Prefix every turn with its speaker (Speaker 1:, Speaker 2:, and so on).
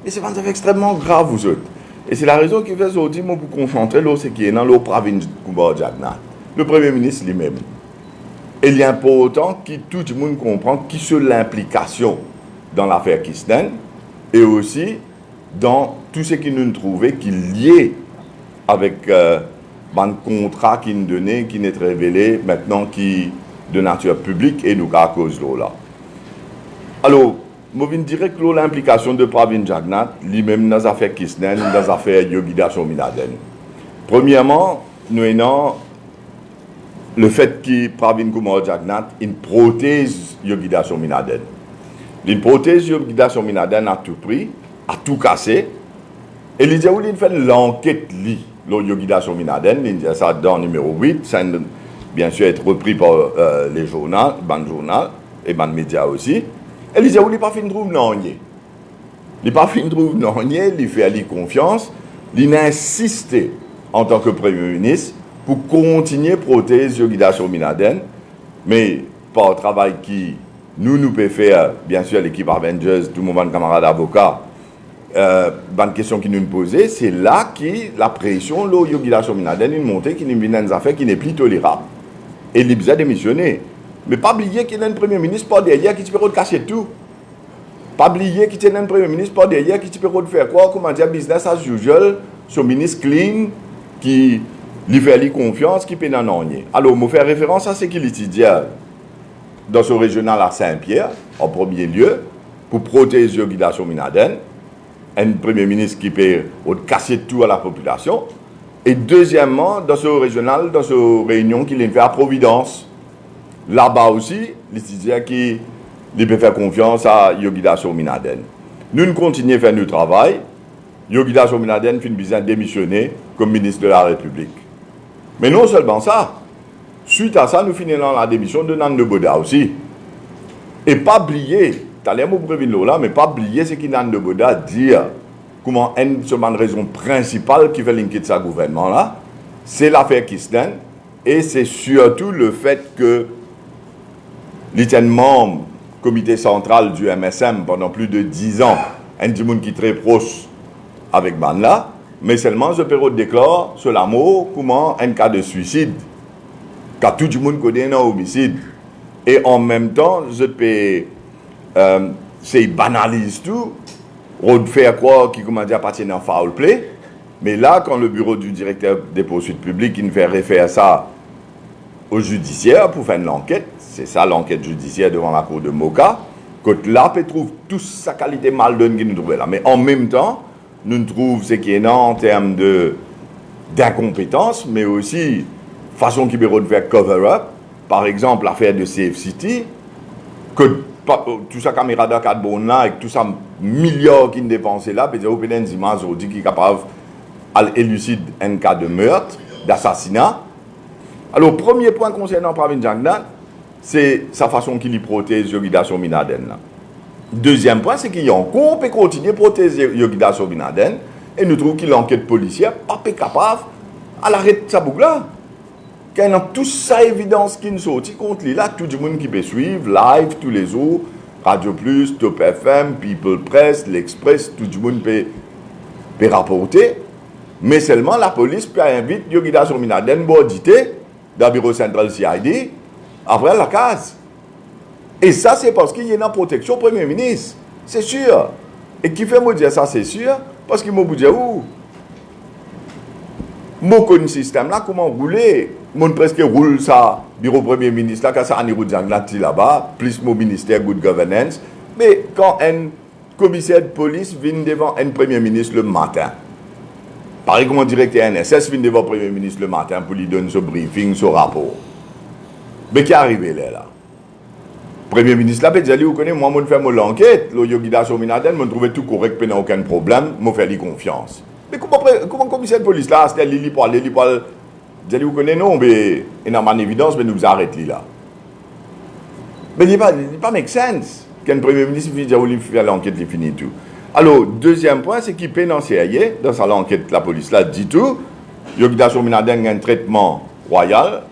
Speaker 1: Et c'est extrêmement grave, vous autres. Et c'est la raison qui fait aujourd'hui, moi, pour concentrer, là, c'est qui est dans le Pravin Kumar Jagnnath, le Premier ministre lui-même. Et il est important que tout le monde comprenne qui c'est l'implication dans l'affaire Kisnen et aussi dans tout ce qui nous trouvait qui est lié avec le contrat qui nous donnait, qui n'est révélé maintenant, qui de nature publique et nous à cause de là. Alors, je dirais que l'implication de Pravin Jagnnath, lui-même dans les affaires Kisnen, dans les affaires Yogida Sominaden. Premièrement, nous avons le fait que Pravin Kumar Jagnnath il protège Yogida Sominaden. Il protège Yogida Sominaden à tout prix, à tout casser. Et il dit où il fait l'enquête sur Yogida Sominaden, il dit ça dans le numéro 8, ça bien sûr être repris par les journaux, et les médias aussi. Et il dit où il n'a pas fait de trouve non. Il n'a pas fait de trouve non, il fait aller confiance, il a insisté en tant que Premier ministre pour continuer à protéger Yogida Sominaden, mais par le travail qui nous pouvons faire, bien sûr, l'équipe Avengers, tout le monde, camarades avocats, une question qui nous posait, c'est là que la pression, Yogida Sominaden, une montée qui nous vient des affaires qui n'est plus tolérable. Et il a démissionné. Mais pas oublier qu'il y a un Premier ministre par derrière qui peut cacher tout. Pas oublier qu'il y a un Premier ministre par derrière qui peut faire quoi, comment dire, business as usual, son ministre clean, qui lui fait confiance, qui peut en nier. Alors, je fais référence à ce qu'il étudie dans ce régional à Saint-Pierre, en premier lieu, pour protéger Yogida Sominaden, un Premier ministre qui peut casser tout à la population. Et deuxièmement, dans ce régional, dans ce réunion qu'il a fait à Providence, là-bas aussi, l'étudiant qui peut faire confiance à Yogida Sominaden. Nous continuons à faire notre travail. Yogida Sominaden finit bien démissionner comme ministre de la République. Mais non seulement ça, suite à ça, nous finissons la démission de Nande Boda aussi. Et pas oublier, tu as l'air là, mais pas oublier ce que Nande Boda dit, comment une raison principale qui fait l'inquiétude de ce gouvernement-là, c'est l'affaire Kisnen, et c'est surtout le fait que les membres du comité central du MSM pendant plus de 10 ans, un petit monde qui est très proche avec Banla, mais seulement ce période déclare sur l'amour comment un cas de suicide, car tout le monde connaît un homicide. Et en même temps, c'est banalise tout, on fait croire qu'il appartient à foul play, mais là, quand le bureau du directeur des poursuites publiques il fait référer ça au judiciaire pour faire l'enquête, c'est ça l'enquête judiciaire devant la cour de Moka, que là, on trouve toute sa qualité mal donne qu'il nous trouve là. Mais en même temps, nous trouvons ce qui est en termes d'incompétence, mais aussi façon qu'il de faire cover-up. Par exemple, l'affaire de CFCT, que tout ça caméra de 4 bonnes là, avec tout ça milliards qui sont dépensés là, peut-être qu'il y a des images qui sont capables d'élucider un cas de meurtre, d'assassinat. Alors, premier point concernant Pravin Jagnnath, c'est sa façon qu'il y protège Yogida Sominaden. Deuxième point, c'est qu'il y a encore peut continuer à protéger Yogida Sominaden et nous trouvons qu'il l'enquête policière pas capable à l'arrêt de sa boucle là. Quand il y a toute sa évidence qui nous sortit contre lui là, tout le monde qui peut suivre, live tous les jours, Radio Plus, Top FM, People Press, l'Express, tout le monde peut rapporter. Mais seulement la police peut inviter Yogida Sominaden pour auditer dans le bureau central CID après la case. Et ça, c'est parce qu'il y a une protection au Premier ministre. C'est sûr. Et qui fait me dire ça, c'est sûr, parce qu'il m'a dit où mon connais système là, comment rouler. Mon presque roule ça, bureau Premier ministre là, quand ça en est là-bas, plus mon ministère Good Governance. Mais quand un commissaire de police vient devant un Premier ministre le matin, pareil comme un directeur NSS vient devant le Premier ministre le matin pour lui donner ce briefing, ce rapport. Mais qui est arrivé là? Premier ministre là, peut-être, vous connaissez, moi, je fais mon enquête, le Yogida Sominaden, je trouve tout correct, je n'ai aucun problème, je fais confiance. Mais comment le commissaire de police là, c'est Lili Poil, vous connaissez, non, mais il y a en évidence, mais nous arrêtons là. Mais il n'y a pas make sense qu'un Premier ministre vient dire qu'il fait l'enquête, il finit tout. Alors, deuxième point, c'est qu'il pénancie dans sa enquête, la police là, dit tout, Yogida Sominaden a un traitement royal,